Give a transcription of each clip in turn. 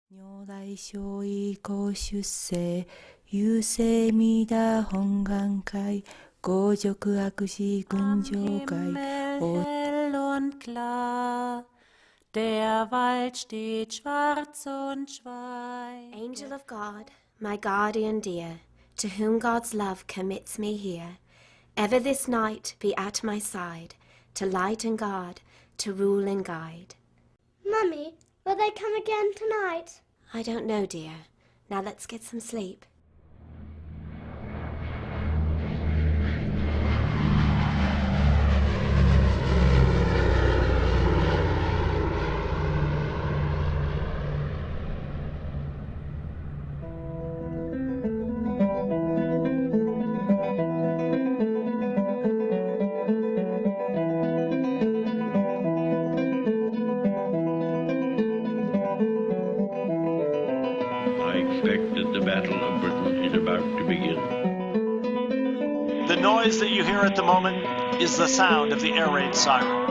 如来所以公出世、優勢弥陀本願会、五濁悪世群上界、 Hell und klar, der Wald steht schwarz und schweigt. Angel of God, my guardian dear, to whom God's love commits me here, ever this night be at my side, to light and guard, to rule and guide. Mummy, will they come again tonight? I don't know, dear. Now let's get some sleep. I expect that the Battle of Britain is about to begin. The noise that you hear at the moment is the sound of the air raid siren.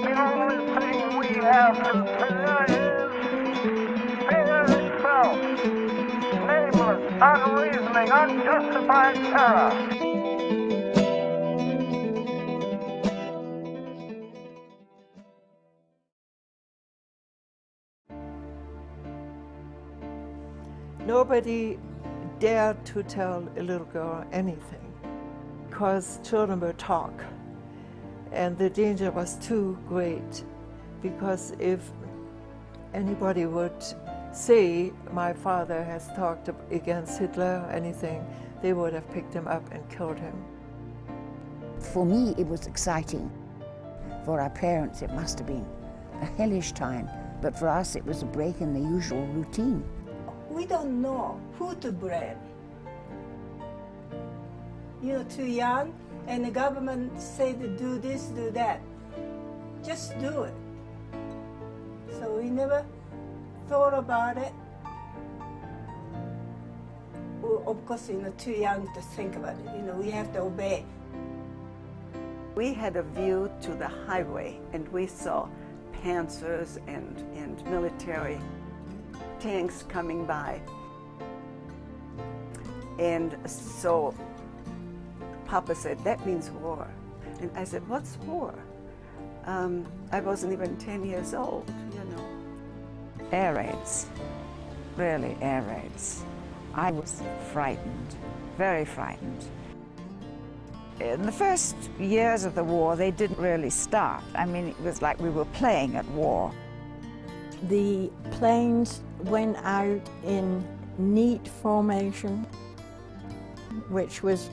The only thing we have to fear is fear itself. Nameless, unreasoning, unjustified terror. Nobody dared to tell a little girl anything because children will talk, and the danger was too great, because if anybody would say my father has talked against Hitler or anything, they would have picked him up and killed him. For me, it was exciting. For our parents, it must have been a hellish time, but for us, it was a break in the usual routine. We don't know who to blame. You're too young, and the government said do this, do that. Just do it. So we never thought about it. Well, of course, too young to think about it. We have to obey. We had a view to the highway, and we saw Panzers and military tanks coming by. And so Papa said, that means war. And I said, what's war? I wasn't even 10 years old, Air raids, really air raids. I was frightened, very frightened. In the first years of the war, they didn't really start. I mean, it was like we were playing at war. The planes went out in neat formation, which was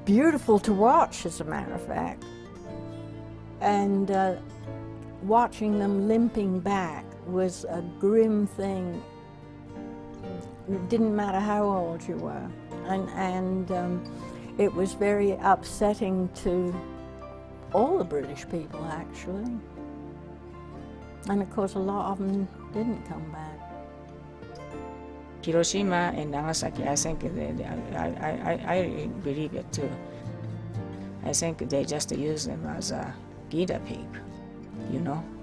beautiful to watch, as a matter of fact. And watching them limping back was a grim thing. It didn't matter how old you were. And it was very upsetting to all the British people, actually. And of course, a lot of them didn't come back. Hiroshima and Nagasaki, I think I believe it too. I think they just use them as a guinea pig,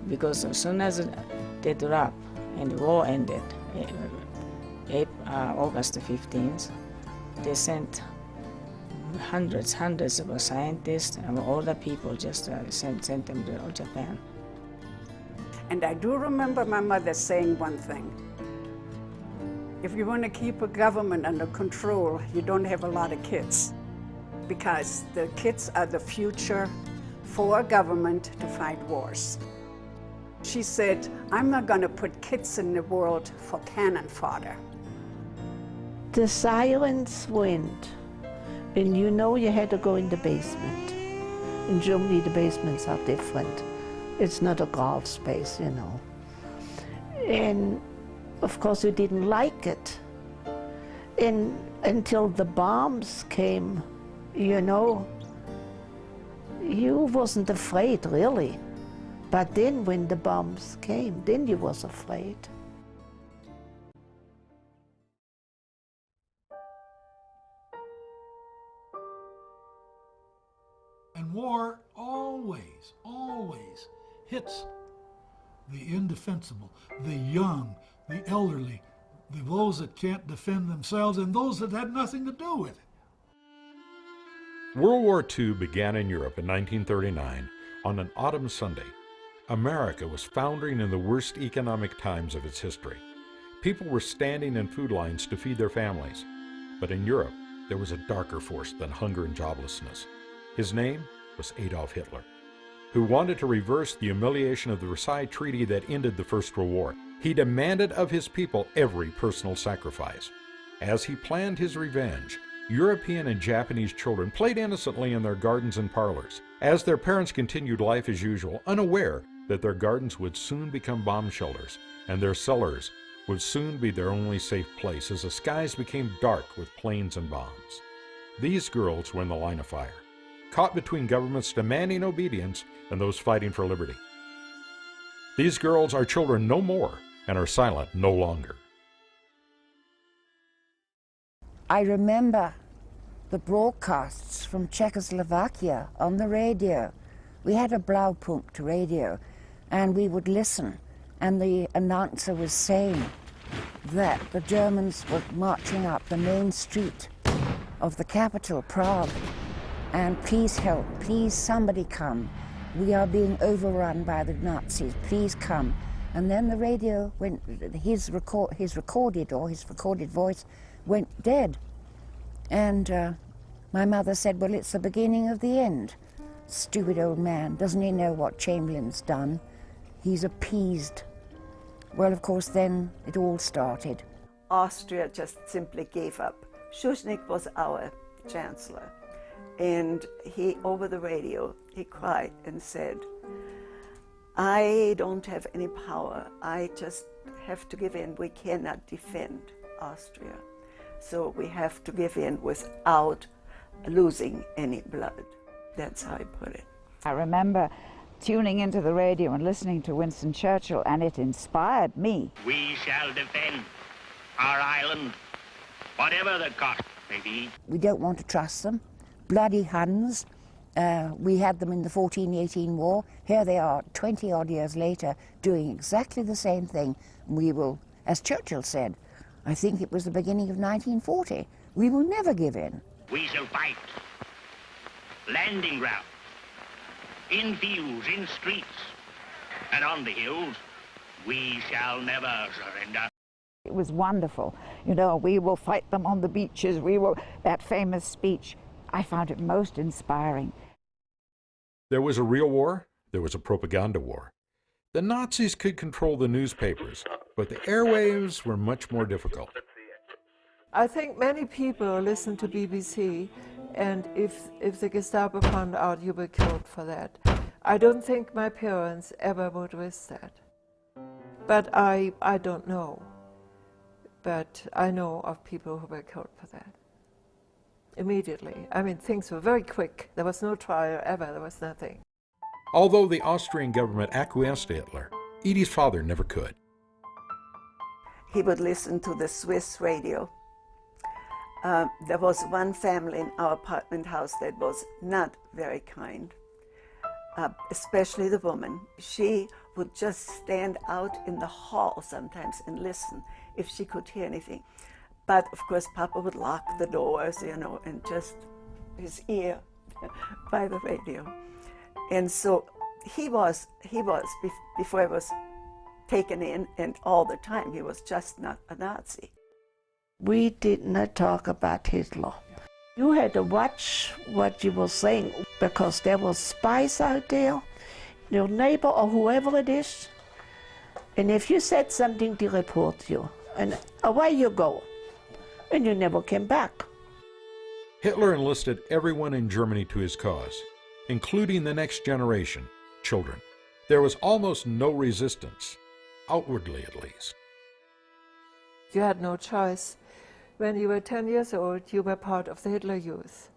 because as soon as they drop and the war ended, August 15th, they sent hundreds of scientists and all the people just sent them to Japan. And I do remember my mother saying one thing. If you want to keep a government under control, you don't have a lot of kids, because the kids are the future for a government to fight wars. She said, I'm not going to put kids in the world for cannon fodder. The silence went, and you had to go in the basement. In Germany, the basements are different. It's not a crawl space, And of course, we didn't like it. And until the bombs came you know, you wasn't afraid really. But then when the bombs came, then you was afraid. And war always hits the indefensible, the young, the elderly, those that can't defend themselves, and those that had nothing to do with it. World War II began in Europe in 1939 on an autumn Sunday. America was foundering in the worst economic times of its history. People were standing in food lines to feed their families. But in Europe, there was a darker force than hunger and joblessness. His name was Adolf Hitler, who wanted to reverse the humiliation of the Versailles Treaty that ended the First World War. He demanded of his people every personal sacrifice. As he planned his revenge, European and Japanese children played innocently in their gardens and parlors, as their parents continued life as usual, unaware that their gardens would soon become bomb shelters, and their cellars would soon be their only safe place as the skies became dark with planes and bombs. These girls were in the line of fire, caught between governments demanding obedience and those fighting for liberty. These girls are children no more and are silent no longer. I remember the broadcasts from Czechoslovakia on the radio. We had a Blaupunkt radio, and we would listen, and the announcer was saying that the Germans were marching up the main street of the capital, Prague, and please help, please somebody come. We are being overrun by the Nazis, please come. And then the radio went, his recorded voice went dead. And my mother said, well, it's the beginning of the end. Stupid old man, doesn't he know what Chamberlain's done? He's appeased. Well, of course, then it all started. Austria just simply gave up. Schuschnigg was our chancellor, and he, over the radio, he cried and said, I don't have any power. I just have to give in. We cannot defend Austria. So we have to give in without losing any blood. That's how he put it. I remember tuning into the radio and listening to Winston Churchill, and it inspired me. We shall defend our island, whatever the cost may be. We don't want to trust them. Bloody Huns. We had them in the 1418 war. Here they are 20-odd years later doing exactly the same thing. We will, as Churchill said, I think it was the beginning of 1940, we will never give in. We shall fight. Landing ground, in fields, in streets, and on the hills, we shall never surrender. It was wonderful. You know, we will fight them on the beaches, that famous speech. I found it most inspiring. There was a real war, there was a propaganda war. The Nazis could control the newspapers, but the airwaves were much more difficult. I think many people listen to BBC, and if the Gestapo found out, you were killed for that. I don't think my parents ever would risk that. But I don't know. But I know of people who were killed for that. Immediately. I mean, things were very quick. There was no trial ever. There was nothing. Although the Austrian government acquiesced to Hitler, Edie's father never could. He would listen to the Swiss radio. There was one family in our apartment house that was not very kind, especially the woman. She would just stand out in the hall sometimes and listen if she could hear anything. But of course, Papa would lock the doors, you know, and just his ear by the radio. And so he was before he was taken in, and all the time he was just not a Nazi. We did not talk about Hitler. You had to watch what you were saying, because there were spies out there, your neighbor or whoever it is, and if you said something, they report you, and away you go, and you never came back. Hitler enlisted everyone in Germany to his cause, including the next generation, children. There was almost no resistance, outwardly at least. You had no choice. When you were 10 years old, you were part of the Hitler Youth.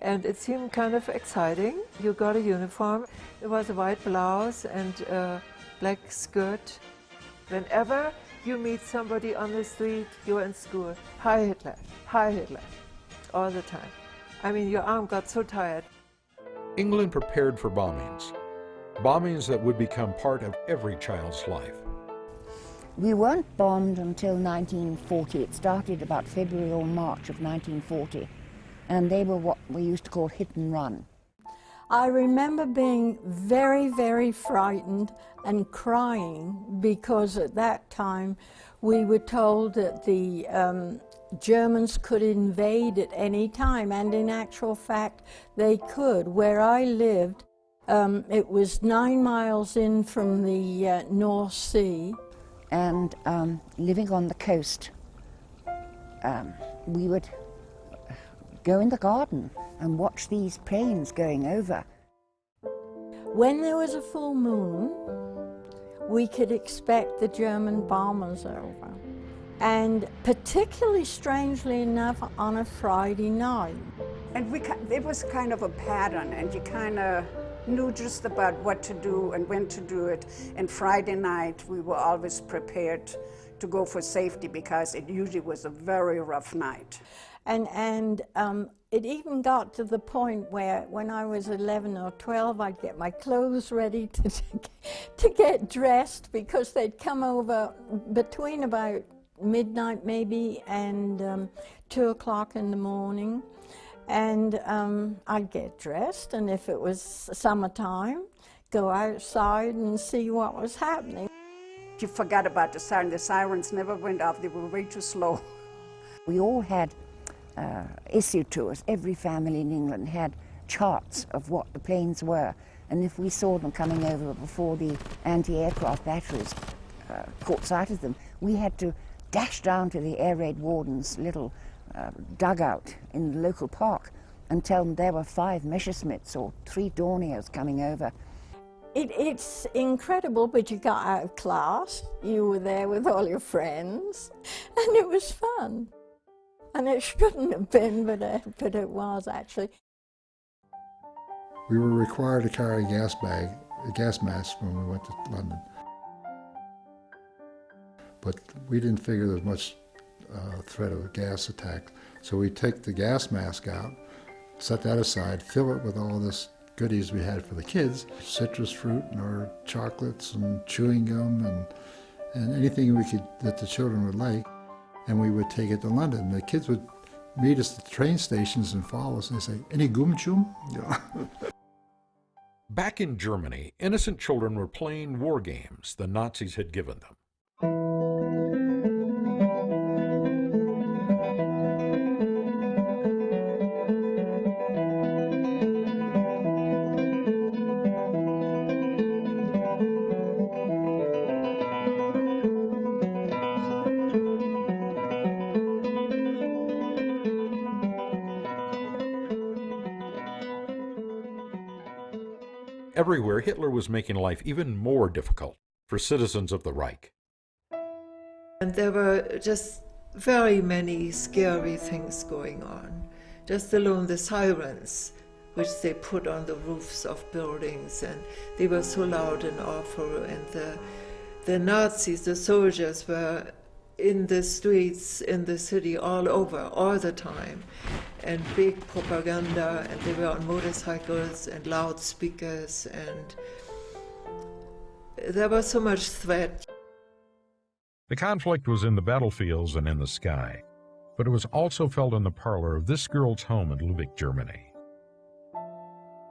And it seemed kind of exciting. You got a uniform. It was a white blouse and a black skirt. Whenever you meet somebody on the street, you're in school. Hi Hitler, hi Hitler, all the time. I mean, your arm got so tired. England prepared for bombings. Bombings that would become part of every child's life. We weren't bombed until 1940. It started about February or March of 1940. And they were what we used to call hit and run. I remember being very, very frightened and crying because at that time we were told that the Germans could invade at any time, and in actual fact they could. Where I lived, it was 9 miles in from the North Sea. And living on the coast, we would go in the garden and watch these planes going over. When there was a full moon, we could expect the German bombers over. And particularly strangely enough, on a Friday night. And it was kind of a pattern, and you kind of knew just about what to do and when to do it. And Friday night, we were always prepared to go for safety because it usually was a very rough night. And it even got to the point where when I was 11 or 12, I'd get my clothes ready to get dressed because they'd come over between about midnight maybe and 2 o'clock in the morning. And I'd get dressed, and if it was summertime, go outside and see what was happening. You forgot about the siren. The sirens never went off. They were way too slow. We all had issued to us, every family in England had charts of what the planes were. And if we saw them coming over before the anti-aircraft batteries caught sight of them, we had to dash down to the air raid warden's little dugout in the local park and tell them there were 5 Messerschmitts or 3 Dorniers coming over. It's incredible, but you got out of class, you were there with all your friends, and it was fun. And it shouldn't have been, but it was actually. We were required to carry a gas mask when we went to London. But we didn't figure there was much threat of a gas attack. So we take the gas mask out, set that aside, fill it with all this goodies we had for the kids, citrus fruit or chocolates and chewing gum and anything that the children would like. And we would take it to London. The kids would meet us at the train stations and follow us and they'd say, "Any Gumchum?" Back in Germany, innocent children were playing war games the Nazis had given them. Everywhere, Hitler was making life even more difficult for citizens of the Reich. And there were just very many scary things going on. Just alone the sirens, which they put on the roofs of buildings, and they were so loud and awful. And the Nazis, the soldiers, were in the streets, in the city, all over, all the time. And big propaganda, and they were on motorcycles and loudspeakers, and there was so much threat. The conflict was in the battlefields and in the sky, but it was also felt in the parlor of this girl's home in Lübeck, Germany.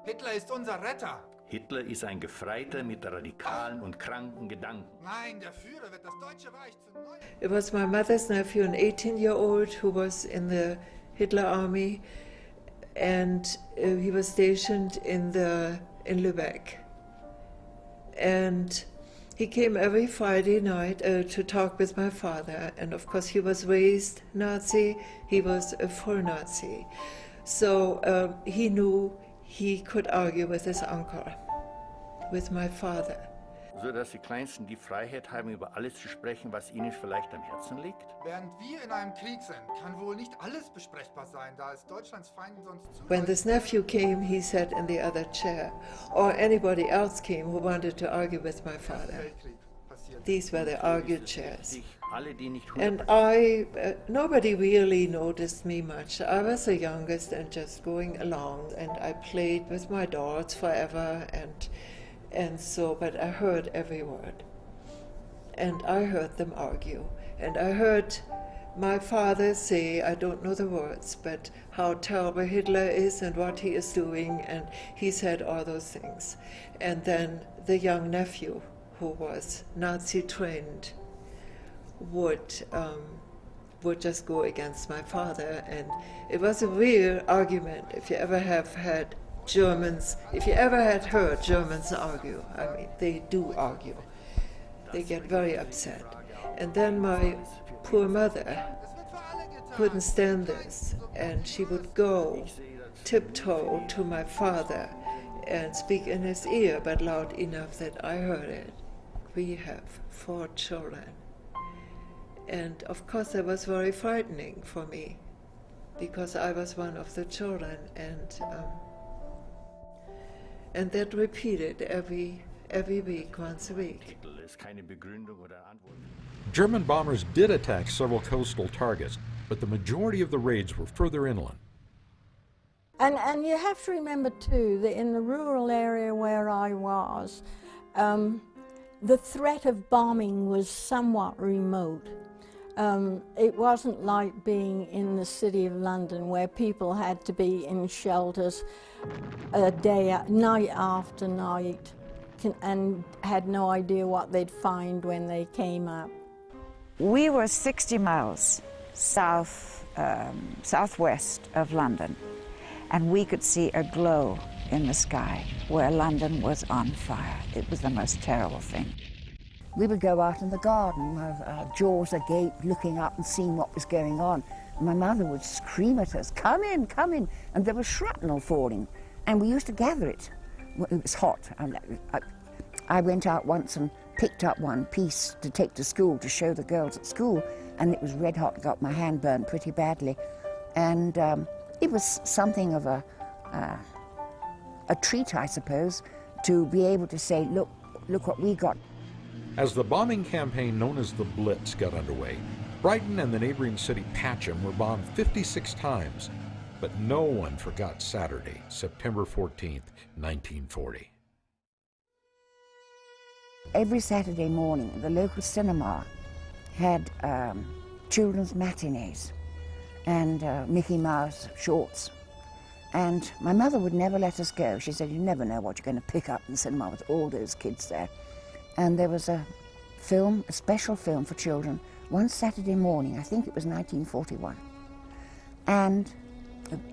Hitler ist unser Retter. Hitler ist ein Gefreiter mit radikalen und kranken Gedanken. Nein, der Führer wird das Deutsche Reich zu neu. It was my mother's nephew, an 18-year-old, who was in the Hitler army, and he was stationed in Lübeck. And he came every Friday night to talk with my father, and of course he was raised Nazi, he was a full Nazi. So he knew he could argue with his uncle, with my father. so dass die Kleinsten die Freiheit haben, über alles zu sprechen, was ihnen vielleicht am Herzen liegt? Während wir in einem Krieg sind, kann wohl nicht alles besprechbar sein, da es Deutschlands Feinden sonst zu... When this nephew came, he sat in the other chair, or anybody else came who wanted to argue with my father. These were the argue chairs. And nobody really noticed me much. I was the youngest and just going along, and I played with my dolls forever, and so, but I heard every word. And I heard them argue. And I heard my father say, I don't know the words, but how terrible Hitler is and what he is doing, and he said all those things. And then the young nephew, who was Nazi trained, would just go against my father, and it was a real argument. If you ever have had Germans, if you ever had heard Germans argue, I mean, they do argue. They get very upset. And then my poor mother couldn't stand this, and she would go tiptoe to my father and speak in his ear, but loud enough that I heard it. We have 4 children. And of course that was very frightening for me, because I was one of the children, and that repeated every week, once a week. German bombers did attack several coastal targets, but the majority of the raids were further inland. And you have to remember too that in the rural area where I was, the threat of bombing was somewhat remote. It wasn't like being in the city of London where people had to be in shelters night after night and had no idea what they'd find when they came up. We were 60 miles southwest of London, and we could see a glow in the sky where London was on fire. It was the most terrible thing. We would go out in the garden, our jaws agape, looking up and seeing what was going on. And my mother would scream at us, come in, and there was shrapnel falling, and we used to gather it. It was hot. I went out once and picked up one piece to take to school to show the girls at school, and it was red hot, got my hand burned pretty badly. And it was something of a treat, I suppose, to be able to say, look what we got. As the bombing campaign known as the Blitz got underway, Brighton and the neighboring city Patcham were bombed 56 times, but no one forgot Saturday, September 14th, 1940. Every Saturday morning, the local cinema had children's matinees and Mickey Mouse shorts. And my mother would never let us go. She said, you never know what you're going to pick up in the cinema with all those kids there. And there was a special film for children, one Saturday morning, I think it was 1941. And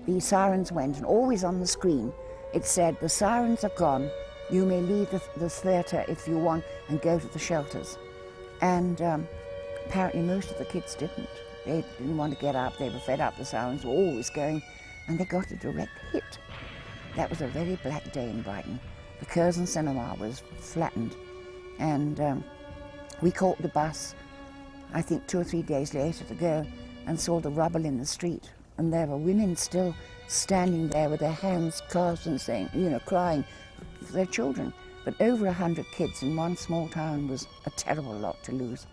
the sirens went, and always on the screen, it said, the sirens are gone, you may leave the theatre if you want and go to the shelters. And apparently most of the kids didn't. They didn't want to get up, they were fed up, the sirens were always going, and they got a direct hit. That was a very black day in Brighton. The Curzon Cinema was flattened, and we caught the bus, I think 2 or 3 days later, to go and saw the rubble in the street. And there were women still standing there with their hands clasped and saying, crying for their children. But over 100 kids in one small town was a terrible lot to lose.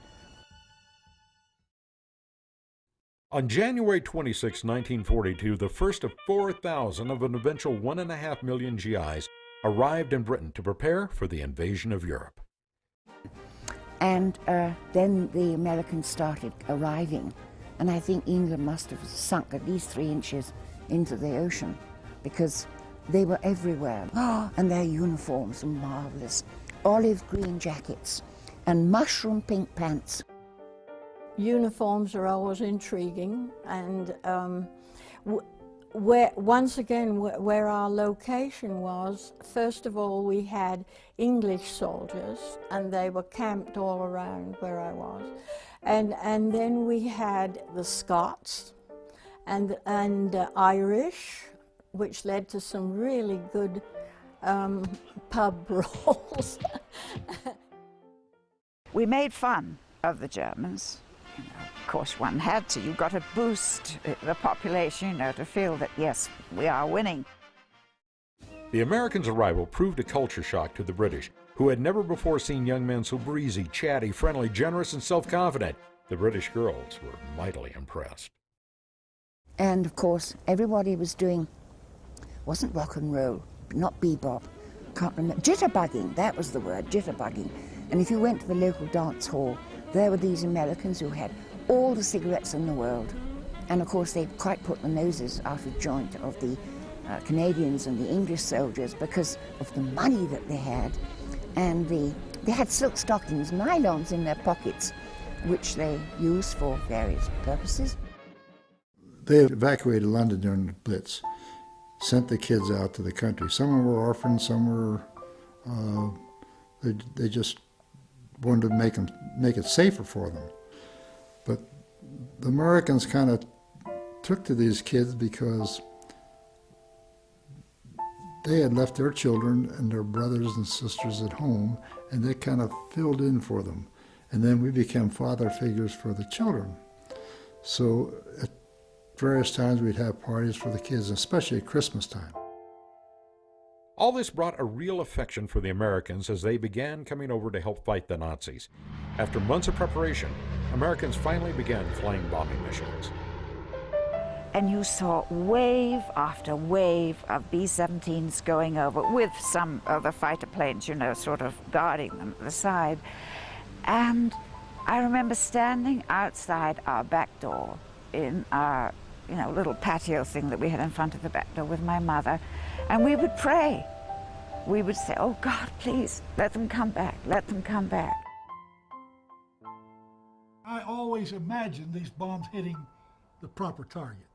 On January 26, 1942, the first of 4,000 of an eventual 1.5 million GIs arrived in Britain to prepare for the invasion of Europe. And then the Americans started arriving, and I think England must have sunk at least 3 inches into the ocean, because they were everywhere. And their uniforms were marvelous. Olive green jackets and mushroom pink pants. Uniforms are always intriguing, and once again, where our location was, first of all, we had English soldiers, and they were camped all around where I was. And then we had the Scots and Irish, which led to some really good pub brawls. We made fun of the Germans. You know, of course, one had to. You got to boost the population, you know, to feel that, yes, we are winning. The Americans' arrival proved a culture shock to the British, who had never before seen young men so breezy, chatty, friendly, generous, and self-confident. The British girls were mightily impressed. And of course, everybody was doing, wasn't rock and roll, not bebop, can't remember, jitterbugging, that was the word, jitterbugging. And if you went to the local dance hall, there were these Americans who had all the cigarettes in the world. And of course, they quite put the noses out of joint of the Canadians and the English soldiers because of the money that they had. And they had silk stockings, nylons in their pockets, which they used for various purposes. They evacuated London during the Blitz, sent the kids out to the country. Some were orphans, some were, they just wanted to make it safer for them. But the Americans kind of took to these kids because they had left their children and their brothers and sisters at home, and they kind of filled in for them. And then we became father figures for the children. So at various times we'd have parties for the kids, especially at Christmas time. All this brought a real affection for the Americans as they began coming over to help fight the Nazis. After months of preparation, Americans finally began flying bombing missions. And you saw wave after wave of B-17s going over with some other fighter planes, you know, sort of guarding them at the side. And I remember standing outside our back door in our, you know, little patio thing that we had in front of the back door with my mother, and we would pray. We would say, oh God, please, let them come back, let them come back. I always imagined these bombs hitting the proper target.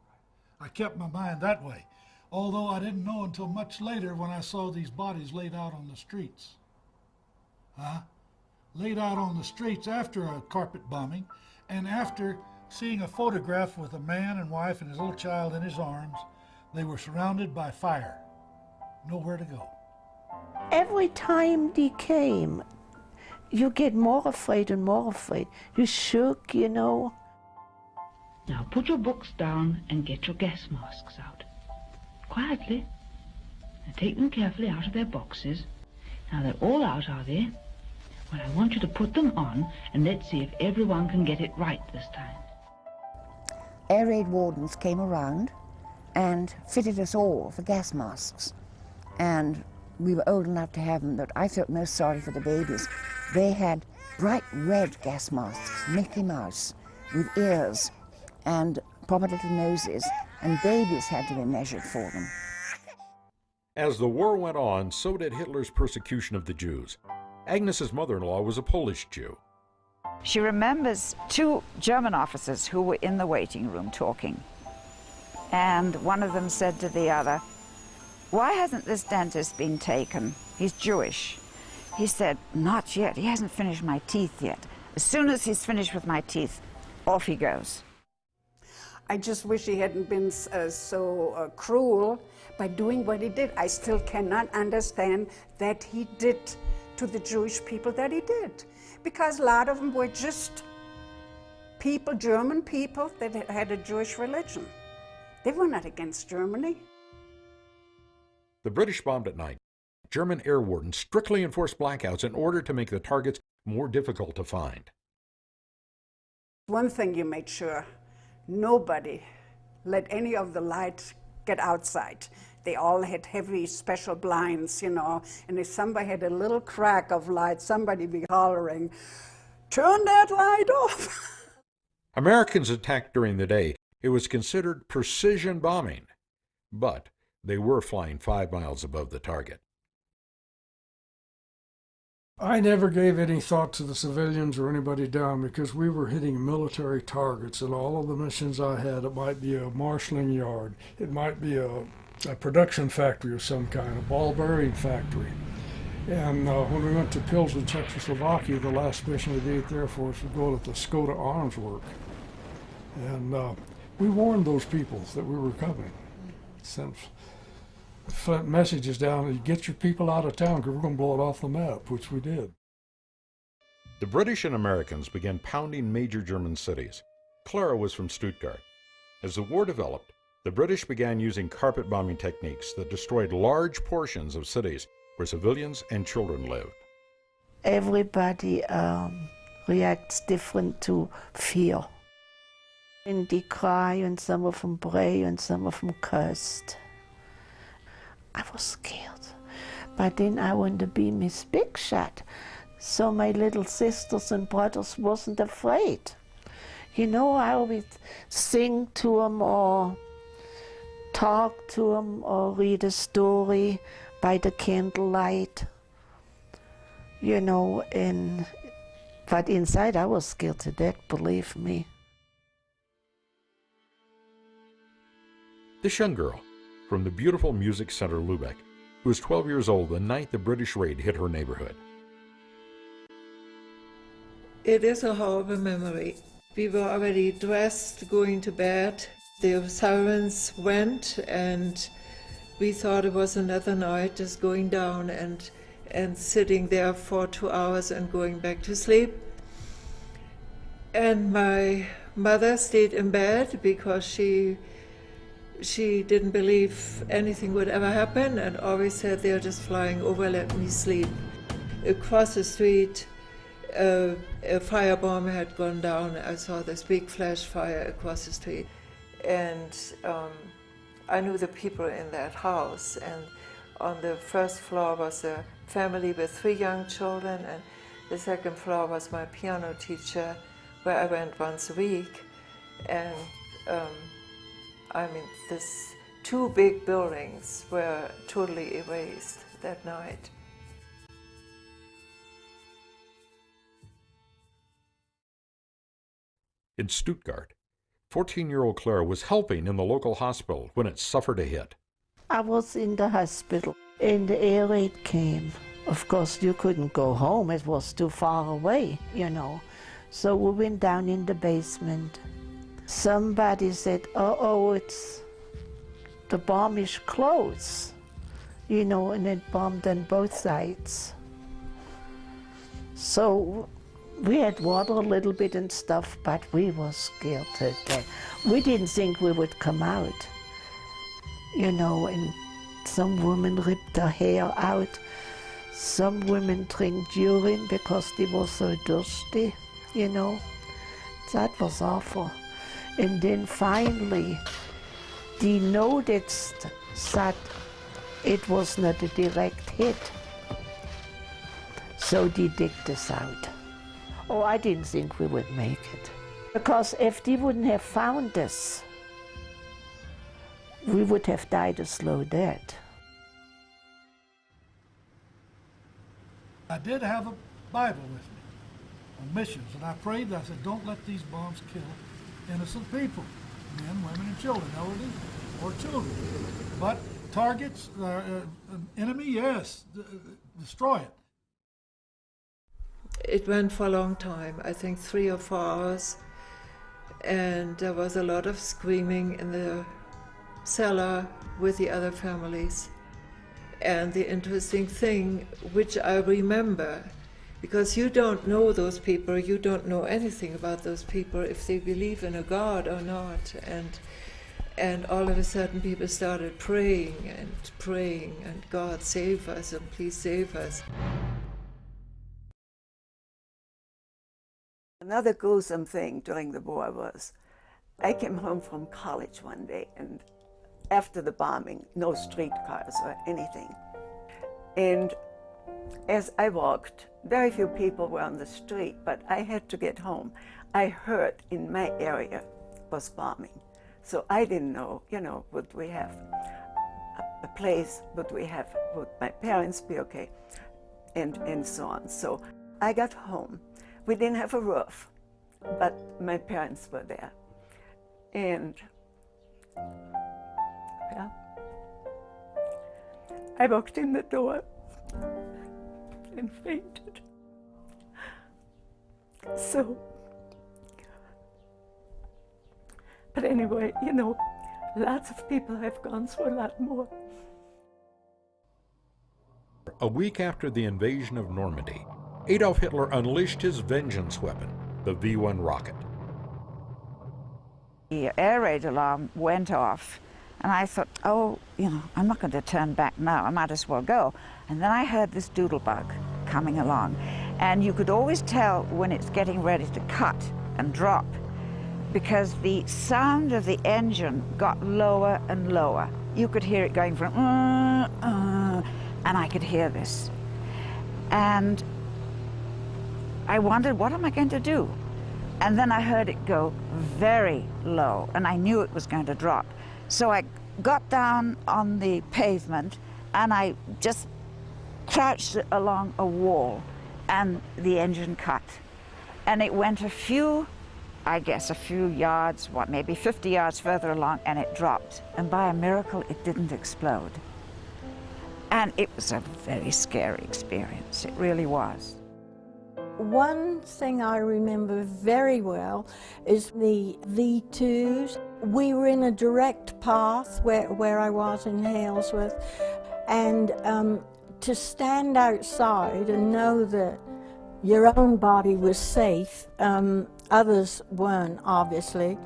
I kept my mind that way, although I didn't know until much later when I saw these bodies laid out on the streets. Laid out on the streets after a carpet bombing, and after seeing a photograph with a man and wife and his little child in his arms. They were surrounded by fire. Nowhere to go. Every time they came, you get more afraid and more afraid. You shook, you know. Now put your books down and get your gas masks out. Quietly. And take them carefully out of their boxes. Now they're all out, are they? Well, I want you to put them on, and let's see if everyone can get it right this time. Air raid wardens came around and fitted us all for gas masks. And we were old enough to have them, but I felt most sorry for the babies. They had bright red gas masks, Mickey Mouse, with ears and proper little noses, and babies had to be measured for them. As the war went on, so did Hitler's persecution of the Jews. Agnes's mother-in-law was a Polish Jew. She remembers two German officers who were in the waiting room talking. And one of them said to the other, "Why hasn't this dentist been taken? He's Jewish." He said, "Not yet. He hasn't finished my teeth yet. As soon as he's finished with my teeth, off he goes." I just wish he hadn't been so cruel by doing what he did. I still cannot understand that he did to the Jewish people that he did. Because a lot of them were just people, German people, that had a Jewish religion. They were not against Germany. The British bombed at night. German air wardens strictly enforced blackouts in order to make the targets more difficult to find. One thing you made sure, nobody let any of the light get outside. They all had heavy special blinds, you know, and if somebody had a little crack of light, somebody be hollering, "Turn that light off!" Americans attacked during the day. It was considered precision bombing, but they were flying 5 miles above the target. I never gave any thought to the civilians or anybody down because we were hitting military targets, and all of the missions I had, it might be a marshalling yard, it might be a production factory of some kind, a ball bearing factory. And when we went to Pilsen, Czechoslovakia, the last mission of the 8th Air Force would go to the Skoda Arms Work. And we warned those people that we were coming. Sent messages down, get your people out of town because we're going to blow it off the map, which we did. The British and Americans began pounding major German cities. Clara was from Stuttgart. As the war developed, the British began using carpet bombing techniques that destroyed large portions of cities where civilians and children lived. Everybody reacts different to fear. And they cry, and some of them pray, and some of them cursed. I was scared. But then I wanted to be Miss Big Shot, so my little sisters and brothers wasn't afraid. You know, I would sing to them or talk to them or read a story by the candlelight, you know, but inside I was scared to death, believe me. This young girl, from the beautiful Music Center Lubeck, who was 12 years old the night the British raid hit her neighborhood. It is a horrible memory. We were already dressed, going to bed. The sirens went, and we thought it was another night, just going down and sitting there for 2 hours and going back to sleep. And my mother stayed in bed because she didn't believe anything would ever happen and always said, they're just flying over, let me sleep. Across the street, a firebomb had gone down. I saw this big flash fire across the street. And I knew the people in that house. And on the first floor was a family with 3 young children, and the second floor was my piano teacher, where I went once a week. And I mean, these 2 big buildings were totally erased that night. In Stuttgart, 14-year-old Clara was helping in the local hospital when it suffered a hit. I was in the hospital and the air raid came. Of course, you couldn't go home, it was too far away, you know. So we went down in the basement. Somebody said, oh, it's the bomb is close, you know, and it bombed on both sides. So we had water a little bit and stuff, but we were scared to death. We didn't think we would come out, you know, and some women ripped their hair out. Some women drank urine because they were so thirsty, you know. That was awful. And then finally, they noticed that it was not a direct hit. So they digged us out. Oh, I didn't think we would make it. Because if they wouldn't have found us, we would have died a slow death. I did have a Bible with me on missions, and I prayed, I said, don't let these bombs kill innocent people, men, women, and children, elderly or children. But targets, enemy, yes, destroy it. It went for a long time, I think 3 or 4 hours, and there was a lot of screaming in the cellar with the other families. And the interesting thing, which I remember, because you don't know those people, you don't know anything about those people, if they believe in a God or not, and all of a sudden people started praying, and God save us, and please save us. Another gruesome thing during the war was, I came home from college one day, and after the bombing, no streetcars or anything. And as I walked, very few people were on the street, but I had to get home. I heard in my area was bombing. So I didn't know, you know, would we have a place, would my parents be okay, and so on. So I got home. We didn't have a roof, but my parents were there. And yeah, I walked in the door and fainted. So, but anyway, you know, lots of people have gone through a lot more. A week after the invasion of Normandy, Adolf Hitler unleashed his vengeance weapon, the V-1 rocket. The air raid alarm went off, and I thought, oh, you know, I'm not going to turn back now. I might as well go. And then I heard this doodlebug coming along, and you could always tell when it's getting ready to cut and drop, because the sound of the engine got lower and lower. You could hear it going from, and I could hear this. And I wondered, what am I going to do? And then I heard it go very low, and I knew it was going to drop. So I got down on the pavement, and I just crouched along a wall, and the engine cut. And it went a few yards, maybe 50 yards further along, and it dropped. And by a miracle, it didn't explode. And it was a very scary experience. It really was. One thing I remember very well is the V2s. We were in a direct path where I was in Halesworth, and to stand outside and know that your own body was safe, others weren't, obviously,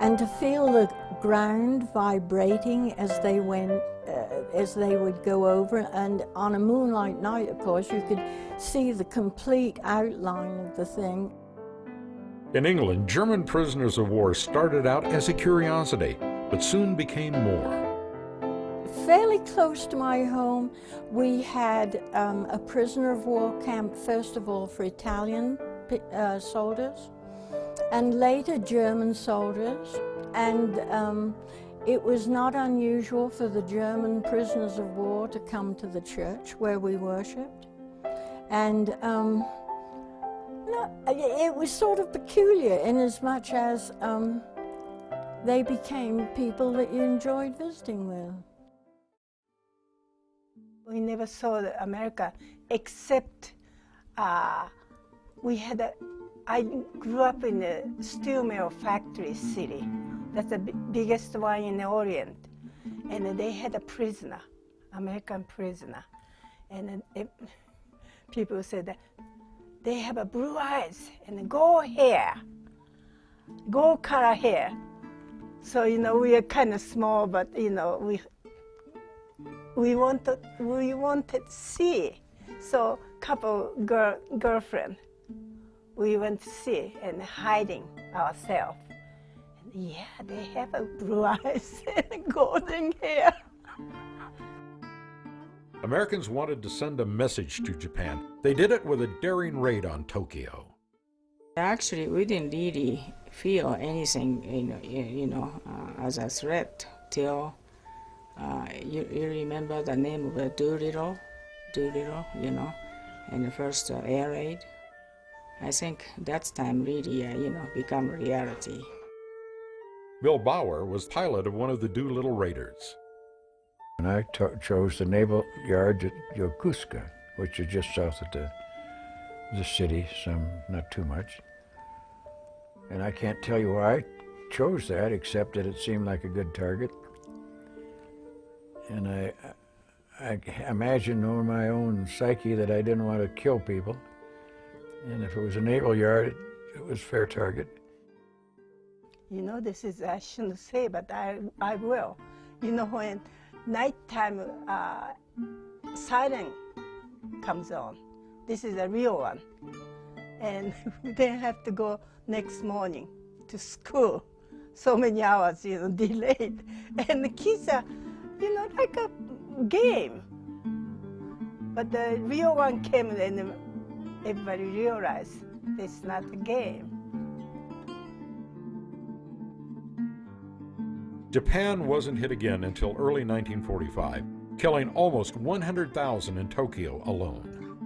and to feel the ground vibrating as they went, as they would go over, and on a moonlight night, of course, you could see the complete outline of the thing. In England, German prisoners of war started out as a curiosity, but soon became more. Fairly close to my home, we had a prisoner of war camp, first of all for Italian soldiers, and later German soldiers, and it was not unusual for the German prisoners of war to come to the church where we worshipped. And it was sort of peculiar in as much as they became people that you enjoyed visiting with. We never saw America except I grew up in a steel mill factory city. That's the biggest one in the Orient. And they had a prisoner, American prisoner. And people said that they have a blue eyes and go color hair. So, you know, we are kind of small, but, you know, we wanted to see. So couple girlfriend, we went to see and hiding ourselves. And yeah, they have a blue eyes and golden hair. Americans wanted to send a message to Japan. They did it with a daring raid on Tokyo. Actually, we didn't really feel anything, as a threat till you remember the name of Doolittle, in the first air raid. I think that time really, become reality. Bill Bauer was pilot of one of the Doolittle raiders. And I chose the naval yard at Yokosuka, which is just south of the city, not too much. And I can't tell you why I chose that, except that it seemed like a good target. And I imagined in my own psyche that I didn't want to kill people. And if it was a naval yard, it was fair target. You know, this is, I shouldn't say, but I will. You know, when nighttime siren comes on, this is a real one. And we then have to go next morning to school. So many hours, delayed. And the kids are, like a game. But the real one came and everybody realized it's not a game. Japan wasn't hit again until early 1945, killing almost 100,000 in Tokyo alone.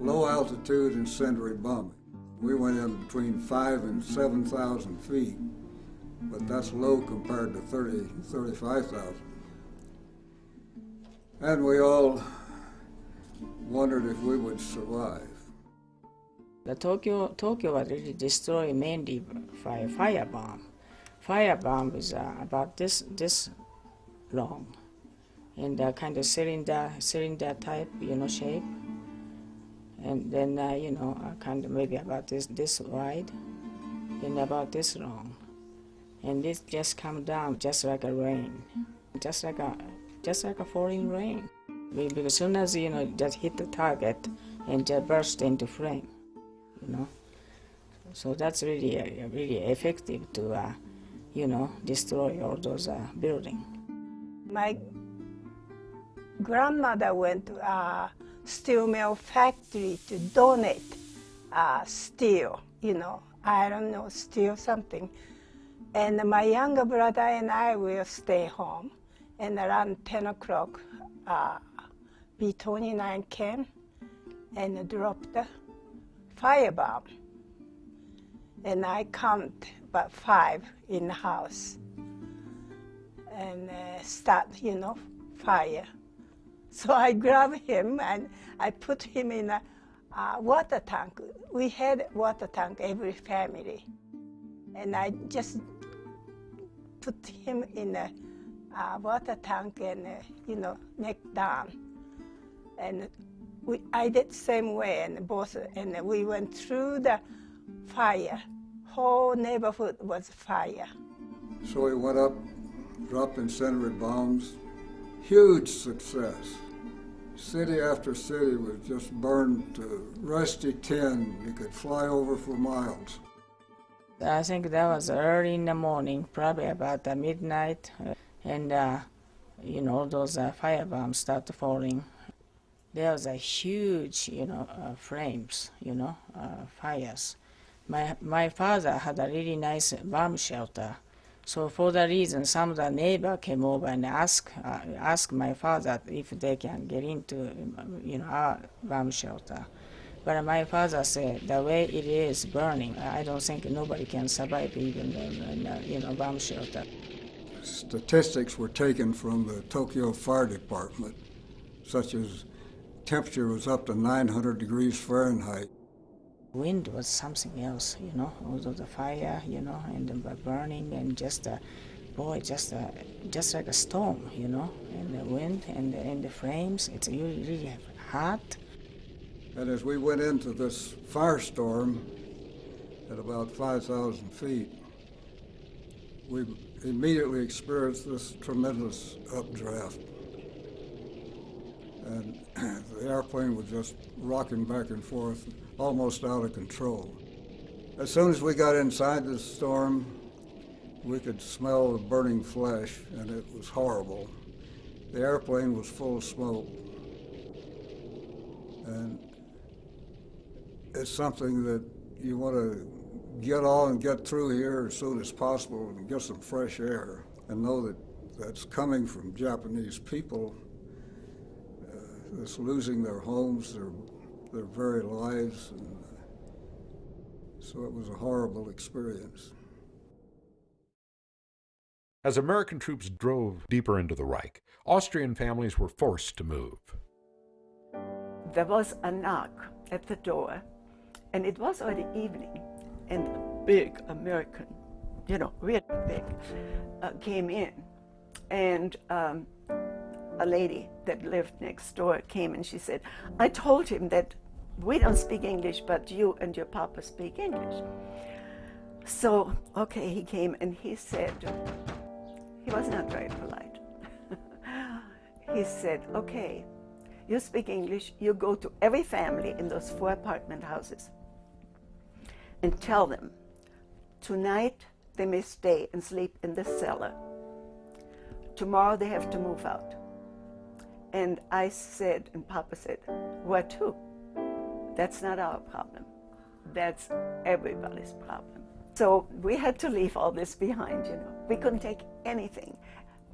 Low altitude incendiary bombing. We went in between 5,000 and 7,000 feet, but that's low compared to 35,000. And we all wondered if we would survive. The Tokyo was really destroyed mainly by firebomb. Firebomb is about this long, and kind of cylinder type, shape. And then, kind of maybe about this wide and about this long. And this just come down just like a rain, just like a falling rain. Because as soon as, just hit the target and just burst into flame, So that's really, really effective to, destroy all those buildings. My grandmother went to a steel mill factory to donate steel, I don't know, steel something. And my younger brother and I will stay home. And around 10 o'clock, B-29 came and dropped the firebomb. And I count about 5 in the house and start, fire. So I grabbed him and I put him in a water tank. We had a water tank every family. And I just put him in a water tank and, neck down. And I did the same way, and we went through the fire. Whole neighborhood was fire. So we went up, dropped incendiary bombs, huge success. City after city was just burned to rusty tin. You could fly over for miles. I think that was early in the morning, probably about midnight, and those firebombs started falling. There was a huge, flames, fires. My father had a really nice bomb shelter, so for that reason, some of the neighbor came over and asked my father if they can get into, our bomb shelter. But my father said, the way it is burning, I don't think nobody can survive even in a bomb shelter. Statistics were taken from the Tokyo Fire Department, such as temperature was up to 900 degrees Fahrenheit. Wind was something else, although the fire, and the burning and just like a storm, and the wind and the flames, it's really hot. And as we went into this firestorm at about 5,000 feet, we immediately experienced this tremendous updraft. And the airplane was just rocking back and forth, almost out of control. As soon as we got inside the storm, we could smell the burning flesh, and it was horrible. The airplane was full of smoke. And it's something that you want to get on and get through here as soon as possible and get some fresh air and know that that's coming from Japanese people that's losing their homes, their very lives. And so it was a horrible experience. As American troops drove deeper into the Reich, Austrian families were forced to move. There was a knock at the door, and it was already evening, and a big American, really big, came in. And a lady that lived next door came and she said, I told him that we don't speak English, but you and your papa speak English. So, okay, he came and he said, he was not very polite. He said, okay, you speak English, you go to every family in those 4 apartment houses and tell them, tonight they may stay and sleep in the cellar. Tomorrow they have to move out. And I said, and Papa said, where to? That's not our problem. That's everybody's problem. So we had to leave all this behind, We couldn't take anything.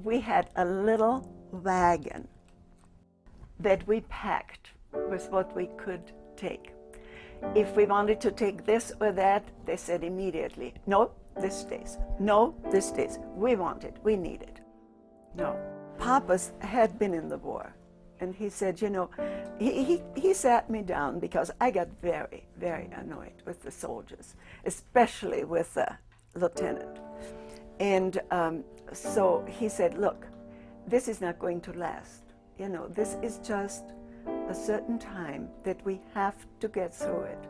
We had a little wagon that we packed with what we could take. If we wanted to take this or that, they said immediately, no, this stays. No, this stays. We want it. We need it. No. Papa's had been in the war, and he said, he sat me down because I got very, very annoyed with the soldiers, especially with the lieutenant. And so he said, look, this is not going to last. You know, this is just a certain time that we have to get through it.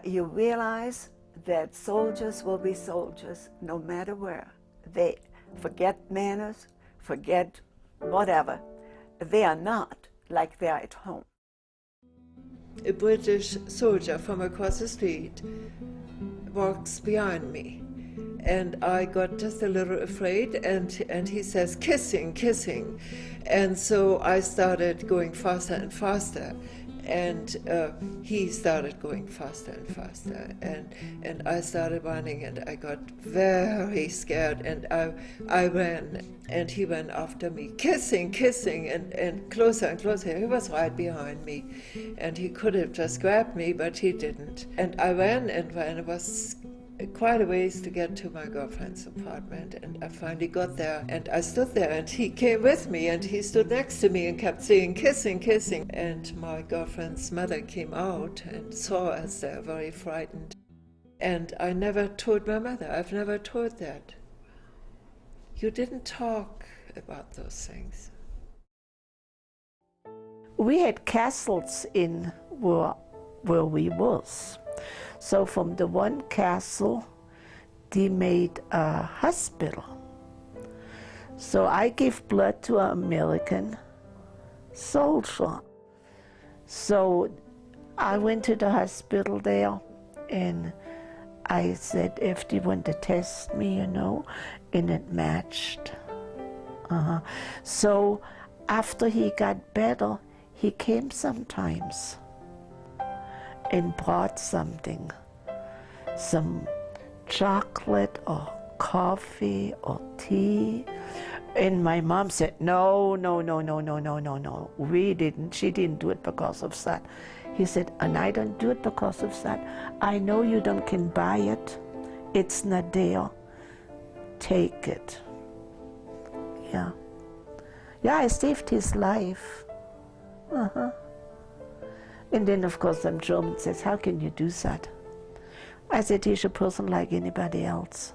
You realize that soldiers will be soldiers no matter where. They forget manners, forget whatever. They are not like they are at home. A British soldier from across the street walks behind me, and I got just a little afraid, and he says, kissing, kissing. And so I started going faster and faster, and he started going faster and faster, and I started running, and I got very scared, and I ran, and he ran after me, kissing, kissing, and closer and closer. He was right behind me, and he could have just grabbed me, but he didn't. And I ran and ran. It was quite a ways to get to my girlfriend's apartment, and I finally got there, and I stood there, and he came with me, and he stood next to me and kept saying kissing, kissing. And my girlfriend's mother came out and saw us there, very frightened. And I never told my mother. I've never told that. You didn't talk about those things. We had castles in where we was. So from the one castle, they made a hospital. So I gave blood to an American soldier. So I went to the hospital there, and I said if they want to test me, you know, and it matched. So after he got better, he came sometimes and brought something, some chocolate or coffee or tea. And my mom said, no, we didn't. She didn't do it because of that. He said, and I don't do it because of that. I know you don't can buy it. It's not there. Take it. Yeah. Yeah, I saved his life. And then, of course, some German says, how can you do that? I said, he's a person like anybody else.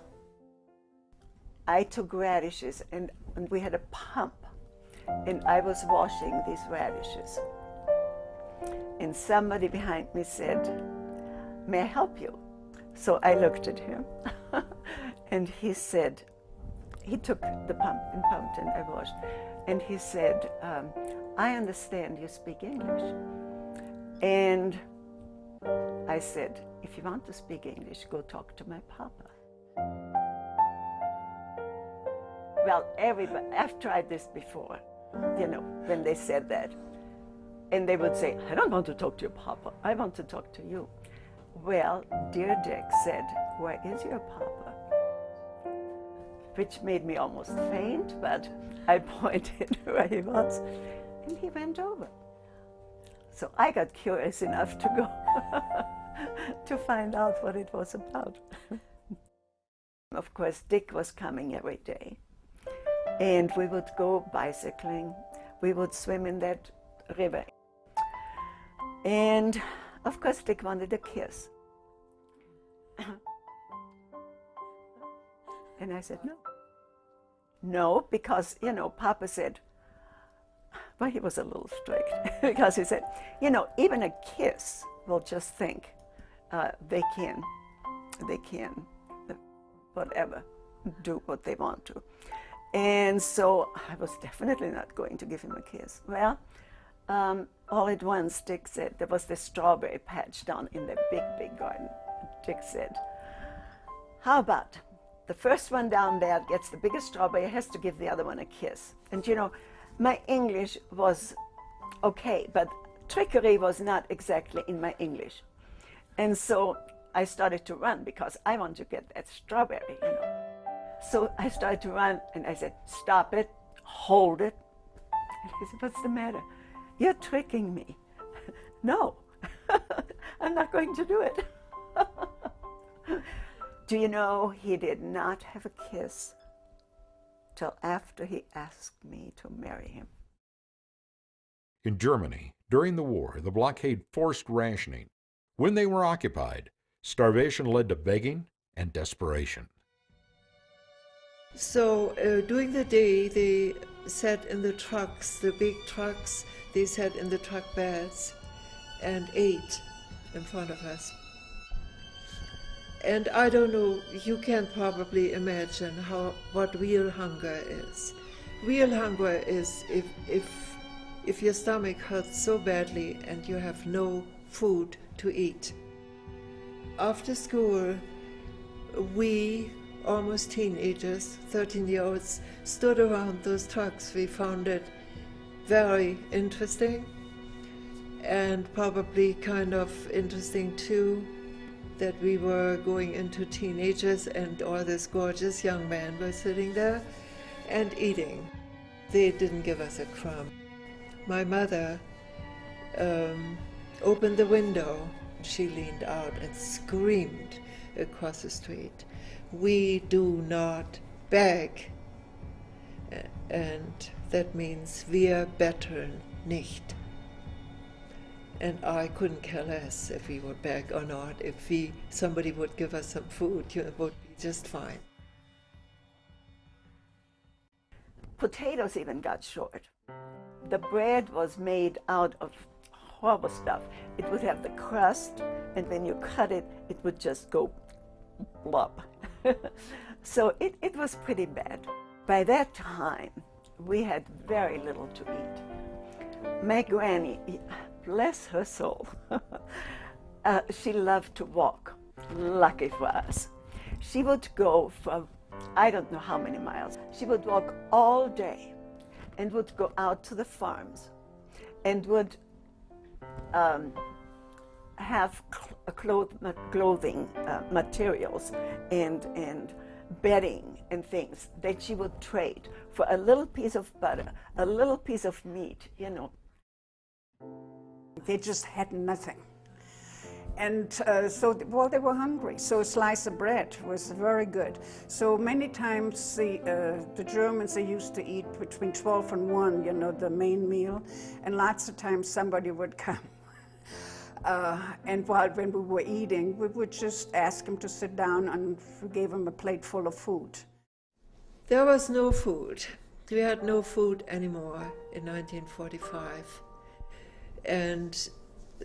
I took radishes, and we had a pump, and I was washing these radishes. And somebody behind me said, may I help you? So I looked at him, and he said, he took the pump and pumped, and I washed. And he said, I understand you speak English. And I said, if you want to speak English, go talk to my papa. Well, everybody, I've tried this before, you know, when they said that. And they would say, I don't want to talk to your papa, I want to talk to you. Well, dear Dick said, where is your papa? Which made me almost faint, but I pointed where he was, and he went over. So I got curious enough to go to find out what it was about. Of course, Dick was coming every day, and we would go bicycling. We would swim in that river. And of course, Dick wanted a kiss. And I said, no. No, because, you know, Papa said, well, he was a little strict, because he said, you know, even a kiss will just think they can, whatever, do what they want to. And so I was definitely not going to give him a kiss. Well, all at once, Dick said, there was this strawberry patch down in the big garden. Dick said, how about the first one down there gets the biggest strawberry, has to give the other one a kiss. And you know, my English was okay, but trickery was not exactly in my English. And so I started to run because I want to get that strawberry, you know. So I started to run, and I said, stop it, hold it. And he said, what's the matter? You're tricking me. No, I'm not going to do it. Do you know, he did not have a kiss till after he asked me to marry him. In Germany, during the war, the blockade forced rationing. When they were occupied, starvation led to begging and desperation. So during the day, they sat in the trucks, the big trucks, they sat in the truck beds and ate in front of us. And I don't know, you can probably imagine what real hunger is. Real hunger is if your stomach hurts so badly and you have no food to eat. After school, we, almost teenagers, 13-year-olds, stood around those trucks. We found it very interesting and probably kind of interesting too that we were going into teenagers and all these gorgeous young men were sitting there and eating. They didn't give us a crumb. My mother opened the window. She leaned out and screamed across the street, "We do not beg." And that means wir betteln nicht. And I couldn't care less if we would beg or not. If somebody would give us some food, it would be just fine. Potatoes even got short. The bread was made out of horrible stuff. It would have the crust, and when you cut it, it would just go blub. So it was pretty bad. By that time, we had very little to eat. My granny, bless her soul, she loved to walk. Lucky for us. She would go for I don't know how many miles. She would walk all day and would go out to the farms and would have clothing materials and bedding and things that she would trade for a little piece of butter, a little piece of meat, you know. They just had nothing. And well, they were hungry, so a slice of bread was very good. So many times the Germans, they used to eat between 12 and 1, you know, the main meal, and lots of times somebody would come. And when we were eating, we would just ask him to sit down, and we gave him a plate full of food. There was no food. We had no food anymore in 1945. And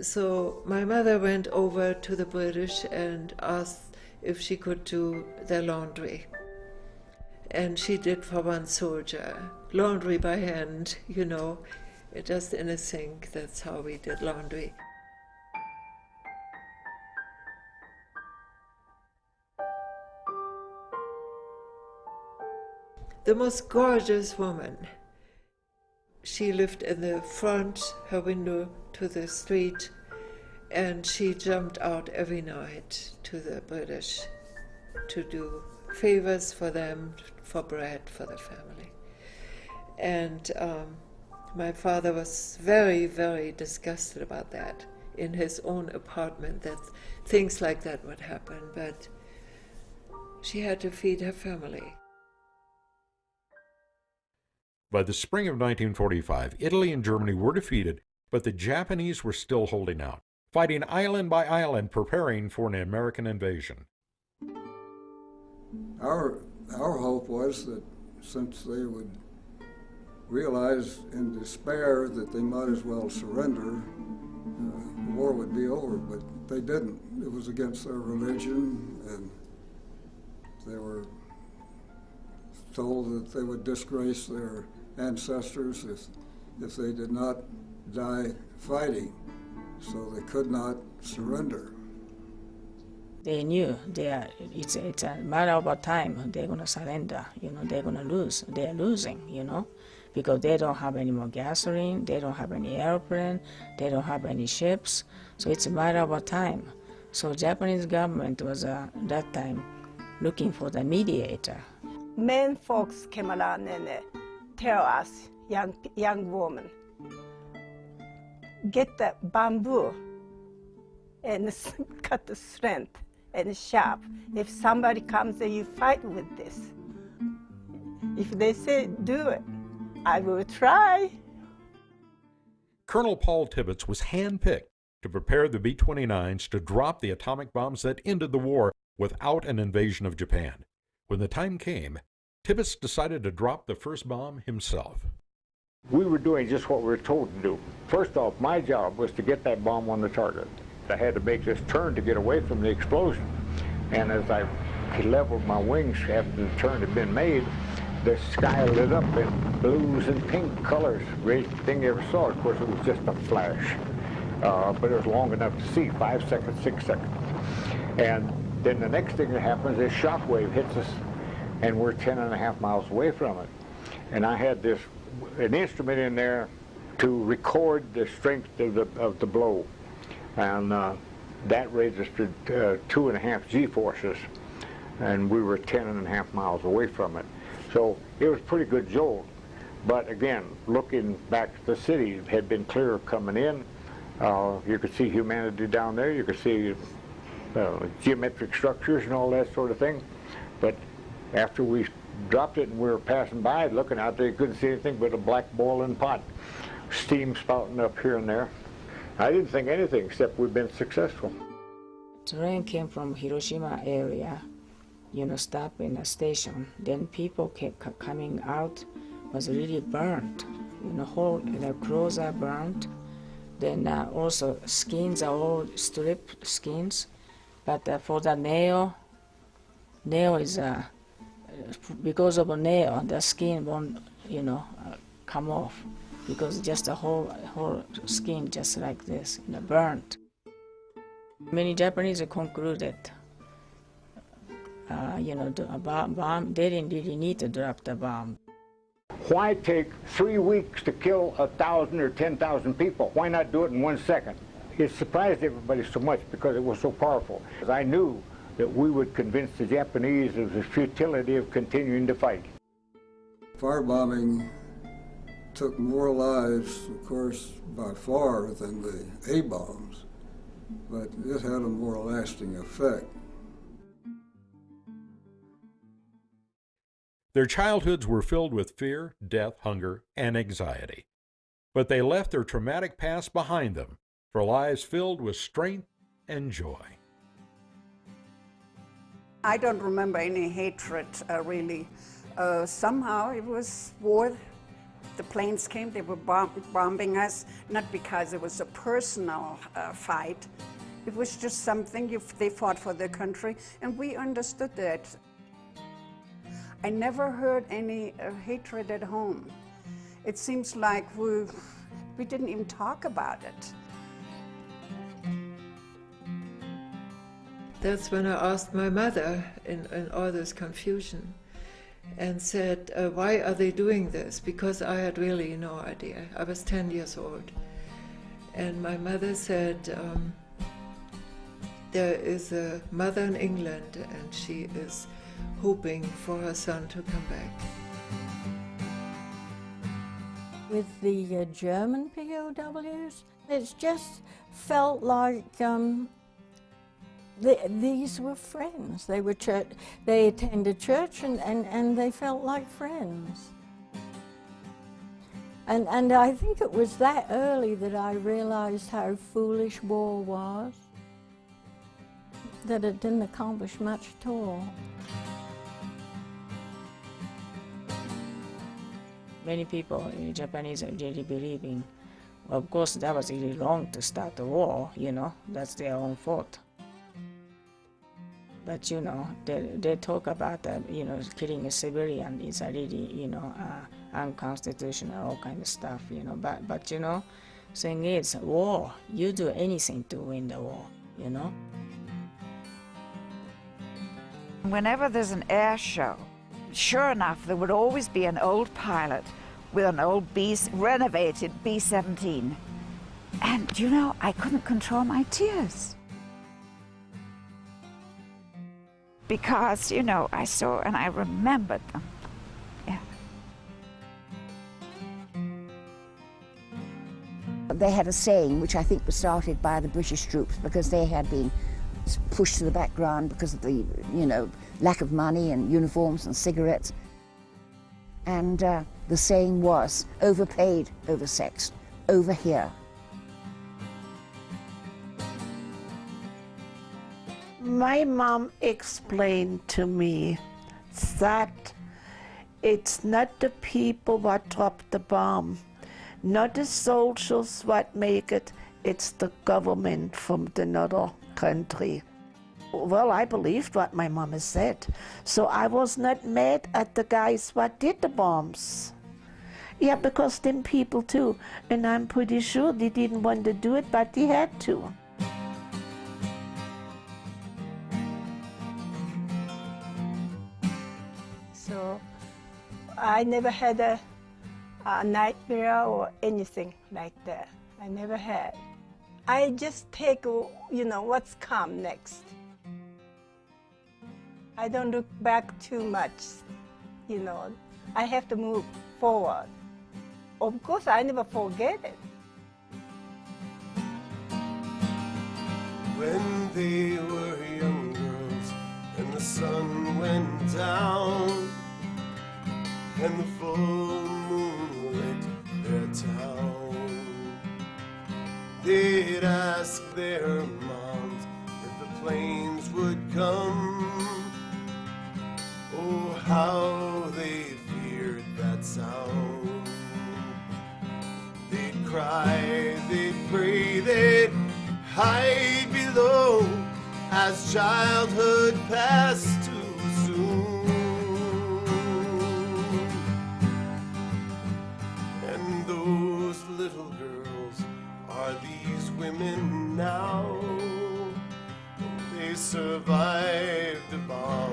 so my mother went over to the British and asked if she could do their laundry. And she did for one soldier. Laundry by hand, you know, just in a sink. That's how we did laundry. The most gorgeous woman. She lived in the front, her window to the street, and she jumped out every night to the British to do favors for them, for bread for the family. And my father was very, very disgusted about that in his own apartment, that things like that would happen, but she had to feed her family. By the spring of 1945, Italy and Germany were defeated, but the Japanese were still holding out, fighting island by island, preparing for an American invasion. Our hope was that since they would realize in despair that they might as well surrender, the war would be over, but they didn't. It was against their religion, and they were told that they would disgrace their ancestors if they did not die fighting, so they could not surrender. They knew it's a matter of time they're going to surrender, you know, they're going to lose. They're losing, you know, because they don't have any more gasoline, they don't have any airplane, they don't have any ships, so it's a matter of time. So Japanese government was that time looking for the mediator. Men folks came around and tell us, young woman, get the bamboo and cut the strength and sharp. If somebody comes and you fight with this, if they say do it, I will try. Colonel Paul Tibbets was handpicked to prepare the B-29s to drop the atomic bombs that ended the war without an invasion of Japan. When the time came, Tibbets decided to drop the first bomb himself. We were doing just what we were told to do. First off, my job was to get that bomb on the target. I had to make this turn to get away from the explosion. And as I leveled my wings after the turn had been made, the sky lit up in blues and pink colors. Greatest thing you ever saw. Of course, it was just a flash. But it was long enough to see, 5 seconds, 6 seconds. And then the next thing that happens is shock wave hits us, and we're 10.5 miles away from it. And I had an instrument in there to record the strength of the blow. And that registered 2.5 G-forces, and we were 10.5 miles away from it. So it was a pretty good jolt. But again, looking back at the city, it had been clear coming in. You could see humanity down there. You could see geometric structures and all that sort of thing. But after we dropped it and we were passing by, looking out there, you couldn't see anything but a black boiling pot, steam spouting up here and there. I didn't think anything except we've been successful. Train came from Hiroshima area, stop in a station. Then people kept coming out, was really burnt. Their clothes are burnt. Then also skins are all stripped skins. But for the nail is, because of a nail, the skin won't, come off. Because just the whole skin just like this, burnt. Many Japanese concluded, the bomb, they didn't really need to drop the bomb. Why take 3 weeks to kill 1,000 or 10,000 people? Why not do it in 1 second? It surprised everybody so much because it was so powerful. I knew that we would convince the Japanese of the futility of continuing to fight. Firebombing took more lives, of course, by far than the A-bombs, but it had a more lasting effect. Their childhoods were filled with fear, death, hunger, and anxiety. But they left their traumatic past behind them for lives filled with strength and joy. I don't remember any hatred, really. Somehow it was war. The planes came, they were bombing us, not because it was a personal fight. It was just something, they fought for their country, and we understood that. I never heard any hatred at home. It seems like we didn't even talk about it. That's when I asked my mother in all this confusion and said, why are they doing this? Because I had really no idea. I was 10 years old. And my mother said, there is a mother in England and she is hoping for her son to come back. With the German POWs, it just felt like these were friends. They attended church and they felt like friends. And I think it was that early that I realized how foolish war was, that it didn't accomplish much at all. Many people, Japanese, are really believing, well, of course, that was really wrong to start the war, that's their own fault. But, they talk about, killing a civilian is a really, unconstitutional, all kind of stuff, But thing is, war, you do anything to win the war, Whenever there's an air show, sure enough, there would always be an old pilot with an old renovated B-17. And, I couldn't control my tears. Because, I saw and I remembered them. Yeah. They had a saying, which I think was started by the British troops, because they had been pushed to the background because of the, lack of money and uniforms and cigarettes. And the saying was, overpaid, oversexed, over here. My mom explained to me that It's not the people what drop the bomb, not the soldiers what make it, it's the government from another country. Well, I believed what my mama said, so I was not mad at the guys what did the bombs. Yeah, because them people too, and I'm pretty sure they didn't want to do it, but they had to. So I never had a nightmare or anything like that. I never had. I just take, what's come next. I don't look back too much, I have to move forward. Of course, I never forget it. When they were young girls and the sun went down and the full moon lit their town, they'd ask their moms if the planes would come. Oh, how they feared that sound. They'd cry, they'd pray, they'd hide below as childhood passed too soon. And those little girls are these women now. They survived the bomb.